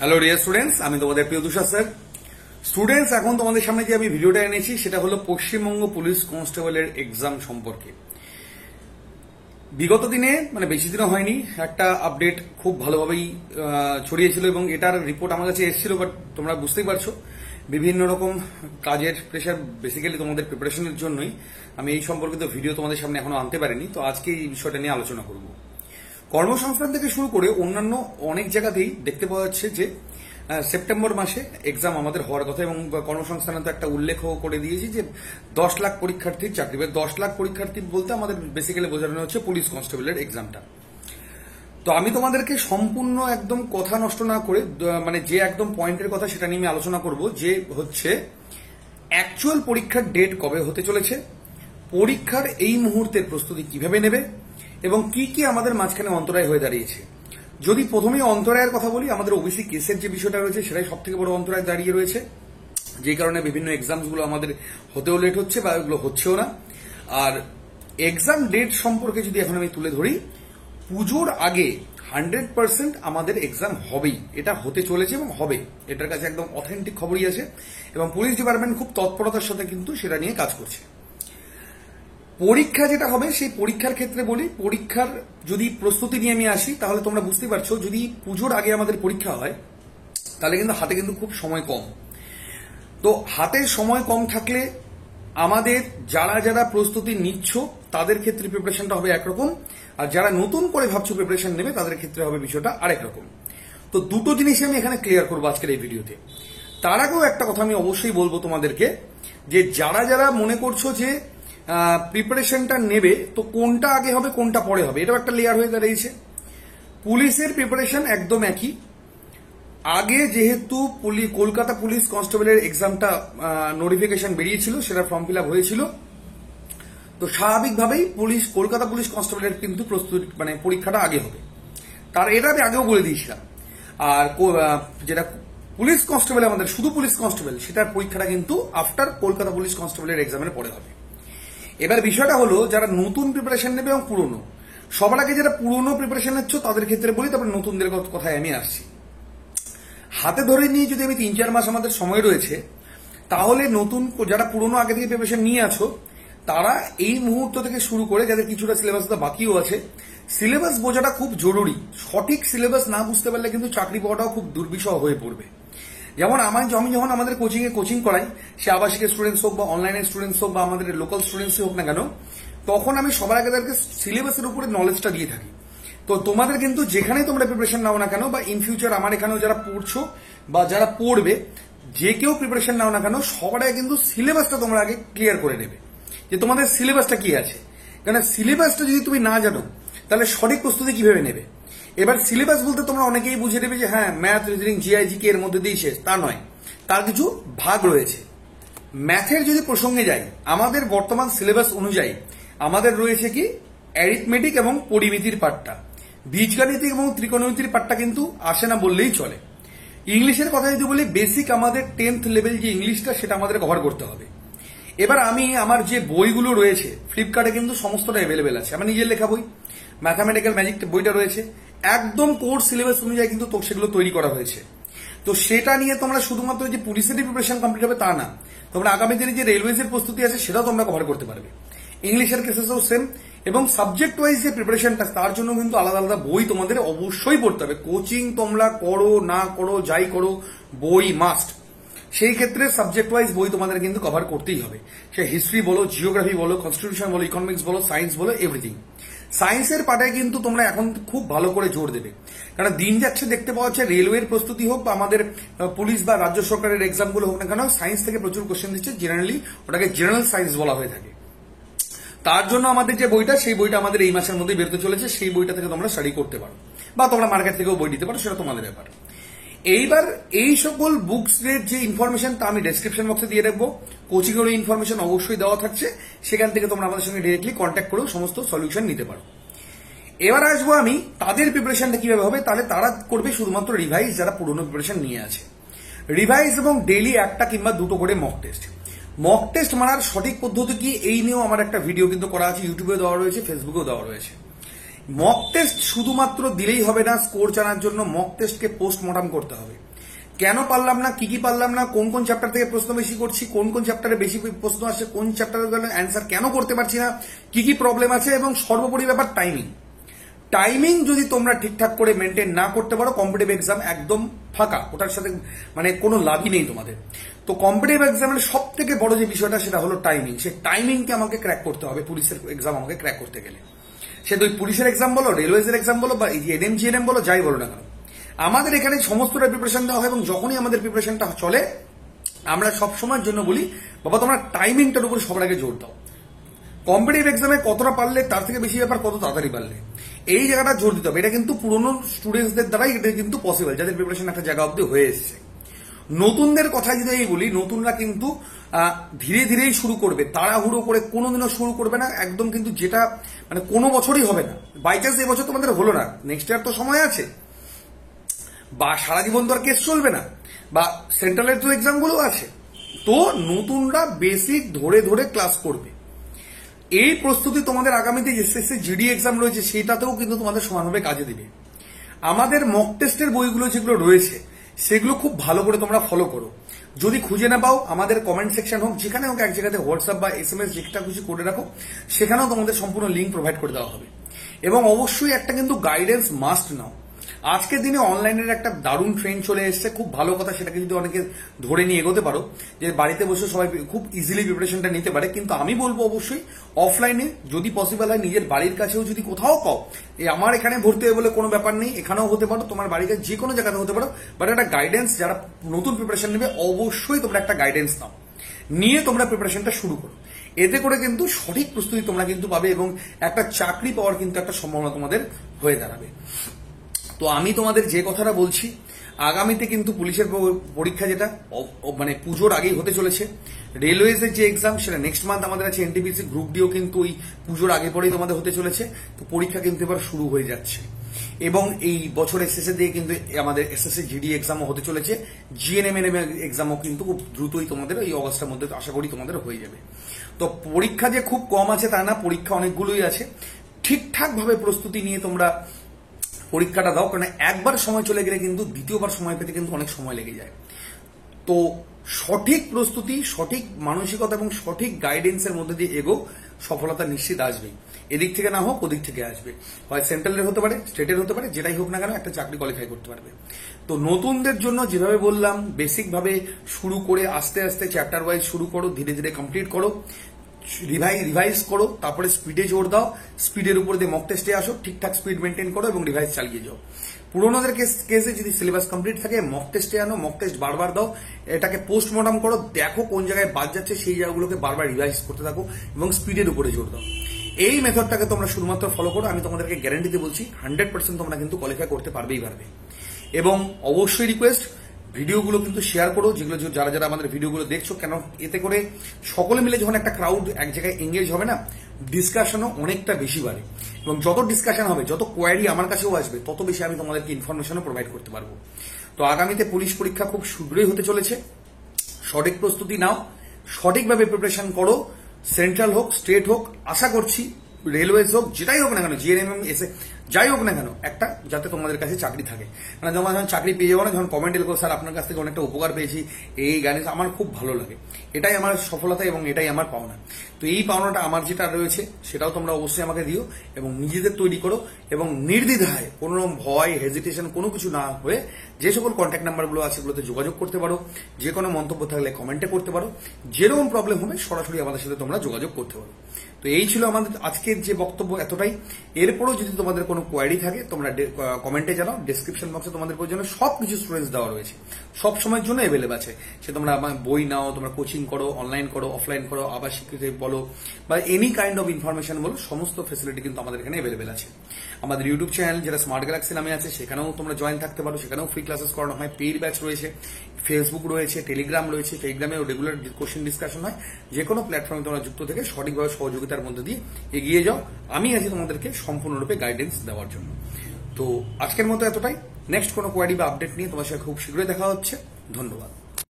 Hello dear students, আমি তোমাদের প্রিয় তুষার স্যার। স্টুডেন্টস, এখন তোমাদের সামনে যে আমি ভিডিওটা এনেছি সেটা হলো পশ্চিমবঙ্গ পুলিশ কনস্টেবলের এক্সাম সম্পর্কে। বিগত দিনে বেশি দিনও হয়নি, একটা আপডেট খুব ভালোভাবেই ছড়িয়েছিল এবং এটার রিপোর্ট আমার কাছে এসেছিল। বাট তোমরা বুঝতেই পারছো, বিভিন্ন রকম কাজের প্রেশার, বেসিক্যালি তোমাদের প্রিপারেশনের জন্যই আমি এই সম্পর্কিত ভিডিও তোমাদের সামনে এখনো আনতে পারিনি। তো আজকে এই বিষয়টা নিয়ে আলোচনা করব। কর্মসংস্থান থেকে শুরু করে অন্যান্য অনেক জায়গাতেই দেখতে পাওয়া যাচ্ছে যে সেপ্টেম্বর মাসে এক্সাম আমাদের হওয়ার কথা, এবং কর্মসংস্থানে তো একটা উল্লেখ করে দিয়েছি যে 10 লাখ পরীক্ষার্থীর চাকরি। 10 লাখ পরীক্ষার্থী বলতে আমাদের বেসিক্যালি বোঝানো হচ্ছে পুলিশ কনস্টেবলের এক্সামটা। তো আমি তোমাদেরকে সম্পূর্ণ একদম কথা নষ্ট না করে যে একদম পয়েন্টের কথা সেটা নিয়ে আমি আলোচনা করব, যে হচ্ছে অ্যাকচুয়াল পরীক্ষার ডেট কবে হতে চলেছে, পরীক্ষার এই মুহূর্তের প্রস্তুতি কিভাবে নেবে এবং কি কি আমাদের মাঝখানে অন্তরায় হয়ে দাঁড়িয়েছে। যদি প্রথমেই অন্তরায়ের কথা বলি, আমাদের ওবিসি কেসের যে বিষয়টা রয়েছে সেটাই সব থেকে বড় অন্তরায় দাঁড়িয়ে রয়েছে, যে কারণে বিভিন্ন এক্সামসগুলো আমাদের হতেও লেট হচ্ছে বা এগুলো হচ্ছেও না। আর এক্সাম ডেট সম্পর্কে যদি এখন আমি তুলে ধরি, পুজোর আগে 100% আমাদের এক্সাম হবেই, এটা হতে চলেছে এবং হবে, এটার কাছে একদম অথেন্টিক খবরই আছে এবং পুলিশ ডিপার্টমেন্ট খুব তৎপরতার সাথে কিন্তু সেটা নিয়ে কাজ করছে। পরীক্ষা যেটা হবে সেই পরীক্ষার ক্ষেত্রে বলি, পরীক্ষার যদি প্রস্তুতি নিয়ে আমি আসি তাহলে তোমরা বুঝতেই পারছো, যদি পুজোর আগে আমাদের পরীক্ষা হয় তাহলে কিন্তু হাতে কিন্তু খুব সময় কম। তো হাতে সময় কম থাকলে আমাদের যারা যারা প্রস্তুতি নিচ্ছ তাদের ক্ষেত্রে প্রিপারেশনটা হবে একরকম, আর যারা নতুন করে ভাবছো প্রিপারেশন নেবে তাদের ক্ষেত্রে হবে বিষয়টা আরেক রকম। তো দুটো জিনিসই আমি এখানে ক্লিয়ার করবো আজকের এই ভিডিওতে। তার আগেও একটা কথা আমি অবশ্যই বলবো তোমাদেরকে, যে যারা যারা মনে করছো যে প্রিপারেশনটা নেবে, তো কোনটা আগে হবে কোনটা পরে হবে, এটাও একটা লেয়ার হয়ে দাঁড়িয়েছে। পুলিশের প্রিপারেশন একদম একই। আগে যেহেতু কলকাতা পুলিশ কনস্টেবলের এক্সামটা নোটিফিকেশন বেরিয়েছিল, সেটা ফর্ম ফিল আপ হয়েছিল, তো স্বাভাবিকভাবেই কলকাতা পুলিশ কনস্টেবলের কিন্তু প্রস্তুতি পরীক্ষাটা আগে হবে। এটা আমি আগেও বলে দিয়েছিলাম। আর যেটা পুলিশ কনস্টেবল, আমাদের শুধু পুলিশ কনস্টেবল, সেটার পরীক্ষাটা কিন্তু আফটার কলকাতা পুলিশ কনস্টেবলের এক্সামের পরে হবে। এবার বিষয়টা হলো, যারা নতুন প্রিপারেশন নেবে এবং পুরনো, সবার আগে যারা পুরনো প্রিপারেশন নিচ্ছ তাদের ক্ষেত্রে বলি, তারপরে নতুনদের কথায় আমি আসছি। হাতে ধরে নিয়ে যদি আমি 3-4 মাস আমাদের সময় রয়েছে, তাহলে নতুন যারা পুরনো আগে থেকে প্রিপারেশন নিয়ে আছো তারা এই মুহূর্ত থেকে শুরু করে, যাদের কিছুটা সিলেবাস বাকিও আছে, সিলেবাস বোঝাটা খুব জরুরি। সঠিক সিলেবাস না বুঝতে পারলে কিন্তু চাকরি পাওয়াটাও খুব দুর্বিষহ হয়ে পড়বে। যেমন আমি যখন আমাদের কোচিং করাই, সে আবাসিক স্টুডেন্টস হোক বা অনলাইনের স্টুডেন্টস হোক বা আমাদের লোকাল স্টুডেন্টসই হোক না কেন, তখন আমি সবার আগে তাদেরকে সিলেবাসের উপরে নলেজটা দিয়ে থাকি। তো তোমাদের কিন্তু যেখানেই তোমরা প্রিপারেশন নাও না কেন, বা ইন ফিউচার আমার এখানেও যারা পড়ছো বা যারা পড়বে, যে কেউ প্রিপারেশন নাও না কেন, সবার আগে কিন্তু সিলেবাসটা তোমরা আগে ক্লিয়ার করে নেবে যে তোমাদের সিলেবাসটা কি আছে। কেন সিলেবাসটা যদি তুমি না জানো তাহলে সঠিক প্রস্তুতি কিভাবে নেবে। এবার সিলেবাস বলতে তোমরা অনেকেই বুঝে নেবে যে হ্যাঁ ম্যাথ, রিজনিং, জিআইজিকে এর মধ্যে দিয়ে শেষ, তা নয়, তার কিছু ভাগ রয়েছে। ম্যাথের যদি প্রসঙ্গে যাই, আমাদের বর্তমান সিলেবাস অনুযায়ী আমাদের রয়েছে কি অ্যারিথমেটিক এবং পরিমিতির পাঠটা, বীজগাণিতিক এবং ত্রিকোণমিতির পাঠটা কিন্তু আসে না বললেই চলে। ইংলিশের কথা যদি বলি, বেসিক আমাদের 10th লেভেল যে ইংলিশটা সেটা আমাদের কভার করতে হবে। এবার আমি আমার যে বইগুলো রয়েছে, ফ্লিপকার্টে কিন্তু সমস্তটা অ্যাভেলেবেল আছে, আমার নিজের লেখা বই, ম্যাথামেটিক্যাল ম্যাজিক বইটা রয়েছে, একদম কোর্স সিলেবাস অনুযায়ী কিন্তু সেগুলো তৈরি করা হয়েছে। তো সেটা নিয়ে তোমরা শুধুমাত্র যে পুলিশেরই প্রিপারেশন কমপ্লিট হবে তা না, তোমরা আগামী দিনে যে রেলওয়েজের প্রস্তুতি আছে সেটাও তোমরা কভার করতে পারবে। ইংলিশের কেসেসও সেম, এবং সাবজেক্ট ওয়াইজ যে প্রিপারেশনটা তার জন্য কিন্তু আলাদা আলাদা বই তোমাদের অবশ্যই পড়তে হবে। কোচিং তোমরা করো না করো, যাই করো, বই মাস্ট। সেই ক্ষেত্রে সাবজেক্ট ওয়াইজ বই তোমাদের কিন্তু কভার করতেই হবে। সে হিস্ট্রি বলো, জিওগ্রাফি বলো, কনস্টিটিউশন বলো, ইকোনমিক্স বলো, সায়েন্স বলো, এভরিথিং। সায়েন্সের পাঠায় কিন্তু তোমরা এখন খুব ভালো করে জোর দেবে, কারণ দিন যাচ্ছে দেখতে পাওয়া যাচ্ছে রেলওয়ের প্রস্তুতি হোক বা আমাদের পুলিশ বা রাজ্য সরকারের এক্সামগুলো হোক না কেন, সায়েন্স থেকে প্রচুর কোশ্চেন দিচ্ছে। জেনারেলি ওটাকে জেনারেল সায়েন্স বলা হয়ে থাকে। তার জন্য আমাদের যে বইটা, সেই বইটা আমাদের এই মাসের মধ্যেই বেরোতে চলেছে, সেই বইটা থেকে তোমরা স্টাডি করতে পারো, বা তোমরা মার্কেট থেকেও বই দিতে পারো, সেটা তোমাদের ব্যাপার। এইবার এই সকল বুকস এর যে ইনফরমেশন তা আমি ডেসক্রিপশন বক্সে দিয়ে রাখবো। কোচিং এর ইনফরমেশন অবশ্যই দেওয়া থাকছে, সেখান থেকে তোমরা আমাদের সঙ্গে ডিরেক্টলি কন্ট্যাক্ট করেও সমস্ত সলিউশন নিতে পারো। এবার আসবো আমি তাদের প্রিপারেশনটা কিভাবে হবে। তাহলে তারা করবে শুধুমাত্র রিভাইজ, যারা পুরনো প্রিপারেশন নিয়ে আছে। রিভাইজ এবং ডেইলি একটা কিংবা দুটো করে মক টেস্ট। মক টেস্ট মারার সঠিক পদ্ধতি কি, এই নিয়েও আমার একটা ভিডিও কিন্তু করা আছে, ইউটিউবে দেওয়া রয়েছে, ফেসবুকেও দেওয়া রয়েছে। মক টেস্ট শুধুমাত্র দিলেই হবে না স্কোর জানার জন্য, মক টেস্টকে পোস্টমর্টম করতে হবে। কেন পারলাম না, কি পারলাম না, কোন কোন চ্যাপ্টার থেকে প্রশ্ন বেশি করছি, কোন কোন চ্যাপ্টারে বেশি প্রশ্ন আসে, কোন চ্যাপ্টারের অ্যান্সার কেন করতে পারছি না, কি প্রবলেম আছে, এবং সর্বোপরি ব্যাপার টাইমিং যদি তোমরা ঠিকঠাক করে মেনটেন না করতে পারো কম্পিটিটিভ এক্সাম একদম ফাঁকা, ওটার সাথে মানে কোনো লাভই নেই তোমাদের। তো কম্পিটিটিভ এক্সামের সব থেকে বড় যে বিষয়টা সেটা হলো টাইমিং। সেই টাইমিংকে আমাকে ক্র্যাক করতে হবে পুলিশের এক্সাম আমাকে ক্র্যাক করতে গেলে। সে তো পুলিশের এক্সাম বলো, রেলওয়েজের এক্সাম বলো, বা এনএম জিএনএম বলো, যাই বলো না কেন, আমাদের এখানে সমস্তটা প্রিপারেশন দেওয়া হয়। এবং যখনই আমাদের প্রিপারেশনটা চলে আমরা সবসময়ের জন্য বলি, বাবা তোমরা টাইমিংটার উপর সবার আগে জোর দাও। কম্পিটিটিভ এক্সামে কতটা পারলে, তার থেকে বেশি ব্যাপার কত তাড়াতাড়ি পারলে, এই জায়গাটা জোর দিতে হবে। এটা কিন্তু পুরনো স্টুডেন্টসদের দ্বারাই এটা কিন্তু পসিবল, যাদের প্রিপারেশন একটা জায়গা অব্দি হয়ে এসছে। নতুনদের কথা যদি এই বলি, নতুনরা কিন্তু ধীরে ধীরেই শুরু করবে, তাড়াহুড়ো করে কোনোদিনও শুরু করবে না একদম, কিন্তু যেটা মানে কোনো বছরই হবে না। বাই চান্স এবছর তোমাদের হলো না, নেক্সট ইয়ার তো সময় আছে, বা সারা জীবন তো আর কেস চলবে না, বা সেন্ট্রালের তো এক্সামগুলো আছে। তো নতুনরা বেসিক ধরে ধরে ক্লাস করবে। এই প্রস্তুতি তোমাদের আগামীতে এসএসসি জিডি এক্সাম রয়েছে সেটাতেও কিন্তু তোমাদের সমানভাবে কাজে দিবে। আমাদের মক টেস্টের বইগুলো যেগুলো রয়েছে সেগুলো খুব ভালো করে তোমরা ফলো করো। যদি খুঁজে না পাও আমাদের কমেন্ট সেকশন হোক, যেখানে হোক, এক জায়গাতে হোয়াটসঅ্যাপ বা এসএমএস যেটা খুশি করে রাখো, সেখানেও তোমাদের সম্পূর্ণ লিঙ্ক প্রোভাইড করে দেওয়া হবে। এবং অবশ্যই একটা কিন্তু গাইডেন্স মাস্ট নাও। আজকের দিনে অনলাইনের একটা দারুণ ট্রেন্ড চলে এসছে, খুব ভালো কথা। সেটাকে যদি অনেকে ধরে নিয়ে এগোতে পারো, যে বাড়িতে বসে সবাই খুব ইজিলি প্রিপারেশনটা নিতে পারে। কিন্তু আমি বলবো অবশ্যই অফলাইনে যদি পসিবল হয়, নিজের বাড়ির কাছেও যদি কোথাও পাও, আমার এখানে ভর্তি হয়ে বলে কোনো ব্যাপার নেই, এখানেও হতে পারো, তোমার বাড়িতে যে কোনো জায়গাতে হতে পারো, বাট একটা গাইডেন্স, যারা নতুন প্রিপারেশন নেবে অবশ্যই তোমরা একটা গাইডেন্স নাও, নিয়ে তোমরা প্রিপারেশনটা শুরু করো। এতে করে কিন্তু সঠিক প্রস্তুতি তোমরা কিন্তু পাবে, এবং একটা চাকরি পাওয়ার কিন্তু একটা সম্ভাবনা তোমাদের হয়ে দাঁড়াবে। তো আমি তোমাদের যে কথাটা বলছি, আগামীতে কিন্তু পুলিশের পরীক্ষা যেটা মানে পুজোর আগেই হতে চলেছে, রেলওয়েজের যে এক্সাম সেটা নেক্সট মান্থ আমাদের আছে, এনটিপিসি গ্রুপ ডিও কিন্তু ওই পুজোর আগে পরেই তোমাদের হতে চলেছে। তো পরীক্ষা কিন্তু এবার শুরু হয়ে যাচ্ছে, এবং এই বছরের শেষে দিয়ে কিন্তু আমাদের এসএসসি জিডি এক্সামও হতে চলেছে, জিএনএম এক্সামও কিন্তু খুব দ্রুতই তোমাদের এই অগস্টের মধ্যে আশা করি তোমাদের হয়ে যাবে। তো পরীক্ষা যে খুব কম আছে তা না, পরীক্ষা অনেকগুলোই আছে। ঠিকঠাক ভাবে প্রস্তুতি নিয়ে তোমরা পরীক্ষাটা দাও, কারণ একবার সময় চলে গেলে কিন্তু দ্বিতীয়বার সময় পেতে কিন্তু অনেক সময় লেগে যায়। তো সঠিক প্রস্তুতি, সঠিক মানসিকতা এবং সঠিক গাইডেন্সের মধ্যে দিয়ে এগো, সফলতা নিশ্চিত আসবেই। এদিক থেকে না হোক ওদিক থেকে আসবে, হয় সেন্ট্রালের হতে পারে, স্টেটের হতে পারে, যেটাই হোক না কেন একটা চাকরি কোয়ালিফাই করতে পারবে। তো নতুনদের জন্য যেভাবে বললাম, বেসিক ভাবে শুরু করে আস্তে আস্তে চ্যাপ্টার ওয়াইজ শুরু করো, ধীরে ধীরে কমপ্লিট করো, রিভাইজ করো, তারপরে স্পিডে জোর দাও, স্পিডের উপর দিয়ে মক টেস্টে আসো, ঠিকঠাক স্পিড মেনটেন করো এবং রিভাইজ চালিয়ে যাও। পুরোনোদের কেসে যদি সিলেবাস কমপ্লিট থাকে মক টেস্টে আনো, মক টেস্ট বারবার দাও, এটাকে পোস্টমর্টম করো, দেখো কোন জায়গায় বাদ যাচ্ছে, সেই জায়গাগুলোকে বারবার রিভাইজ করতে থাকো এবং স্পিডের উপরে জোর দাও। এই মেথডটাকে তোমরা শুধুমাত্র ফলো করো, আমি তোমাদেরকে গ্যারান্টিতে বলছি 100% তোমরা কিন্তু কোয়ালিফাই করতে পারবেই পারবে। এবং অবশ্যই রিকোয়েস্ট, ভিডিওগুলো কিন্তু শেয়ার করো, যেগুলো যারা যারা আমাদের ভিডিওগুলো দেখছো, কেন এতে করে সকলে মিলে যখন একটা ক্রাউড এক জায়গায় এঙ্গেজ হবে না, ডিসকাশনও অনেকটা বেশি বাড়ে, এবং যত ডিসকাশন হবে, যত কোয়ারি আমার কাছেও আসবে, তত বেশি আমি তোমাদেরকে ইনফরমেশনও প্রোভাইড করতে পারবো। তো আগামীতে পুলিশ পরীক্ষা খুব শীঘ্রই হতে চলেছে, সঠিক প্রস্তুতি নাও, সঠিকভাবে প্রিপারেশন করো, সেন্ট্রাল হোক, স্টেট হোক, আশা করছি রেলওয়েজ হোক, যেটাই হোক না কেন, জিএনএম এসে যাই হোক না কেন, একটা যাতে তোমাদের কাছে চাকরি থাকে। মানে যখন চাকরি পেয়ে যাবো না, যখন কমেন্ট এলো স্যার আপনার কাছ থেকে অনেকটা উপকার পেয়েছি, এই গানে আমার খুব ভালো লাগে, এটাই আমার সফলতা এবং এটাই আমার পাওনা। তো এই পাওনাটা আমার যেটা রয়েছে সেটাও তোমরা অবশ্যই আমাকে দিও, এবং নিজেদের তৈরি করো, এবং নির্দ্বিধায় কোনো ভয়, হেজিটেশন কোনো কিছু না হয়ে যে সকল কন্ট্যাক্ট নাম্বারগুলো আছে সেগুলোতে যোগাযোগ করতে পারো, যে কোনো মন্তব্য থাকলে কমেন্টে করতে পারো, যেরকম প্রবলেম হবে সরাসরি আমাদের সাথে তোমরা যোগাযোগ করতে পারো। তো এই ছিল আমাদের আজকের যে বক্তব্য, এতটাই। এরপরও যদি তোমাদের কোনো কোয়ারি থাকে তোমরা কমেন্টে জানাও, ডেসক্রিপশন বক্সে তোমাদের জন্য সবকিছু স্টুডেন্টস দেওয়া রয়েছে, সব সময়ের জন্য অ্যাভেলেবল আছে। সে তোমরা বই নাও, তোমরা কোচিং করো, অনলাইন করো, অফলাইন করো, আবার স্বীকৃতি বলো, বা এনি কাইন্ড অফ ইনফরমেশন বলো, সমস্ত ফেসিলিটি কিন্তু আমাদের এখানে অ্যাভেলেবল আছে। আমাদের ইউটিউব চ্যানেল যেটা স্মার্ট গ্যালাক্সি নামে আছে, সেখানেও তোমরা জয়েন থাকতে পারো, সেখানেও ফ্রি ক্লাসেস করানো হয়, পেইড ব্যাচ রয়েছে, ফেসবুক রয়েছে, টেলিগ্রাম রয়েছে, টেলিগ্রামেও রেগুলার কোশ্চেন ডিসকাশন হয়। যে কোনো প্ল্যাটফর্মে তোমরা যুক্ত থেকে সঠিকভাবে সহযোগিতার মধ্যে দিয়ে এগিয়ে যাও। আমি আছি তোমাদেরকে সম্পূর্ণরূপে গাইডেন্স দেওয়ার জন্য। তো আজকের মতো এতটাই। নেক্সট কোনো কোয়ারি বা আপডেট নিয়ে তোমার সাথে খুব শীঘ্রই দেখা হচ্ছে। ধন্যবাদ।